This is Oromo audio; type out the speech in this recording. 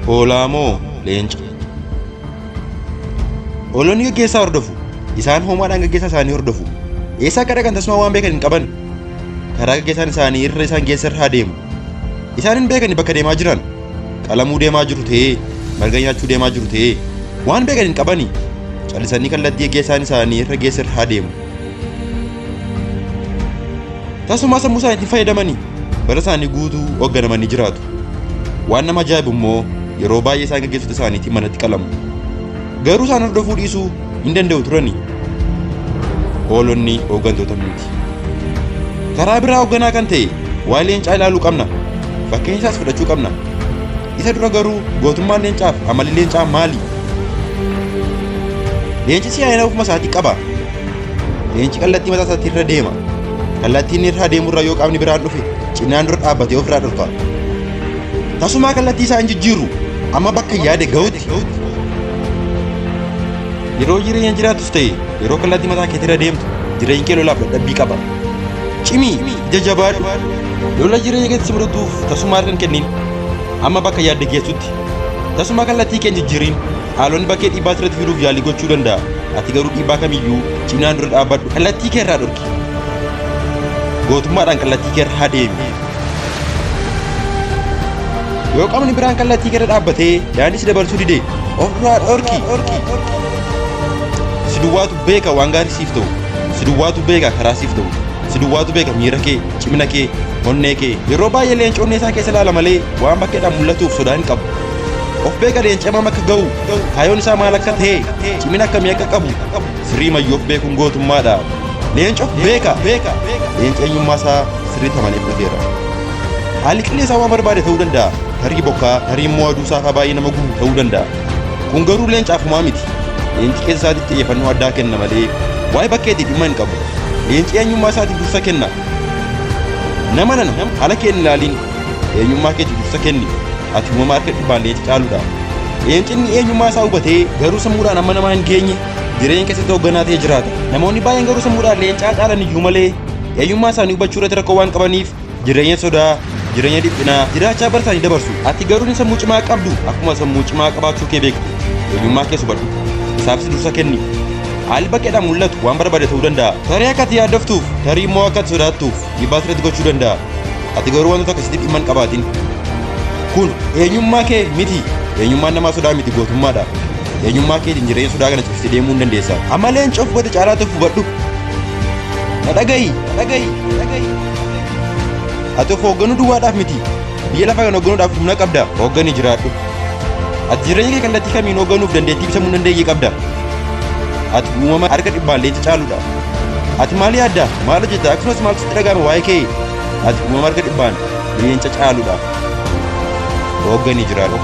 Hoolaa leenca? Hoolonni gaggeessaa hordofu. Isaan hoomaadhaan gaggeessaa isaanii hordofu. Eessaa akka dhaqan tasuma waan beekan hin qaban. Karaa gaggeessaan isaanii irra isaan geessa irraa deemu. Isaan hin beekani bakka deemaa jiran. Qalamuu deemaa jiru ta'ee, marga nyaachuu deemaa jiru ta'ee waan beekan hin qabani. Callisanii kallattii gaggeessaan isaanii irra geessa irraa deemu. Tasuma sammuu isaaniitiin fayyadamanii bara isaanii guutuu hoogganamanii jiraatu. Waan nama ajaa'ibu immoo yeroo baay'ee isaan gaggeessota isaaniitiin manatti qalamu. Garuu isaan hordofuu dhiisuu hin danda'u turani. Hoolonni hooggantoota miti. Karaa biraa hoogganaa kan ta'e waa'ee leencaa ilaaluu qabna. Fakkeenya isaas fudhachuu qabna. Isa dura garuu gootummaan leencaaf amalli leencaa maali? Leenci siyaa'ina ofuma isaatii qaba. Leenci kallattii mataa isaatii irra deema. Kallattiin irra deemu irraa yoo qaamni biraan dhufe cinaan dura dhaabbatee ofirraa dhorka. Tasuma kallattii isaa hin jijjiiru amma bakka yaade ga'utti. Yeroo jireenya jiraatus ta'e yeroo kallattii mataa keetii irra deemtu jireenyi kee lolaaf dadhabbii qaba. Cimii jajjabaadhu. Lola jireenya keetti si mudatuuf tasuma harka hin kennin. Amma bakka yaadde geessutti tasuma kallattii kee hin jijjiirin. Haalonni bakkee dhiibbaa sirratti fiduuf yaalii gochuu danda'a. Ati garuu dhiibbaa kamiyyuu cinaan dura dhaabbadhu. Kallattii kee irraa dhorki. Gootummaadhaan kallattii kee irraa deemi. Yoo qaamni biraan kallattii kee irra dhaabbatee daandii si dabarsuu dide ofirraa dhorki. Si duwwaatu beeka waan gaarii siif ta'u. Si duwwaatu beeka karaa siif ta'u. Si duwwaatu beeka miira kee, cimina kee, onnee kee. Yeroo baay'ee leenci onnee isaa keessa ilaala malee waan bakkeedhaan mul'atuuf sodaa hin qabu. Of beeka leenci hammam akka ga'u, kaayyoon isaa maal akka ta'e, cimina akkamii akka qabu, sirrii mayyoo of beekuun gootummaadha. Leenci of beeka. Leenci eenyummaa isaa sirriitti amanee fudhateera. Haalli qilleensaa waan barbaade ta'uu danda'a. Tarii bokkaa, tarii immoo aduu saafaa baay'ee nama gubu ta'uu danda'a. Kun garuu leencaaf homaa miti. Leenci keessa isaatiif xiyyeeffannoo addaa kenna malee waa'ee bakkeetti dhimma hin qabu. Leenci eenyummaa isaatiif dursa kenna. Nama haala kee hin ilaaliin eenyummaa keetiif dursa kenni. Ati uumama harka dhibbaan leenci caaludha. Leenci inni eenyummaa isaa hubatee garuu sammuudhaan amma namaa hin geenye jireenya keessatti hoogganaa ta'ee jiraata. Namoonni baay'een garuu sammuudhaan leencaa caalan iyyuu malee eenyummaa isaanii hubachuu irratti rakkoo waan qabaniif jireenya sodaa, jireenya dhiphinaa jiraachaa barataanii dabarsu. Ati garuu ni sammuu cimaa qabdu akkuma sammuu cimaa qabaachuu kee beektu. Eenyummaa kee hubadhu. Isaafis dursa kenni. Haalli bakkeedhaan mul'atu waan barbaade ta'uu danda'a. Tarii akka ati yaaddoftuuf, tarii immoo akka ati sodaattuuf dhiibbaa sirratti gochuu danda'a. Ati garuu wantoota akkasitti dhimma hin qabaatin. Kun eenyummaa kee miti. Eenyummaan namaa sodaa miti gootummaadha. Eenyummaa keetiin jireenya sodaa kana cimsitee deemuu hin dandeessa. Amma leenci of godhe caalaa ta'uuf hubadhu. Na dhaga'i. Ati of hoogganuu duwwaadhaaf miti. Biyya lafaa kan hoogganuudhaaf humna qabda. Hoogganii jiraadhu. Ati jireenya kee kallattii kamiin hoogganuuf dandeettii ibsamuu hin dandeenye qabda. Ati uumama harka dhibbaan leenci caaludha. Ati maal yaadda? Maal hojjetta? Akkasumas maal sitti dhagahama waa'ee kee? Ati uumama harka dhibbaan leenca caaludha. Hoogganii jiraadhu.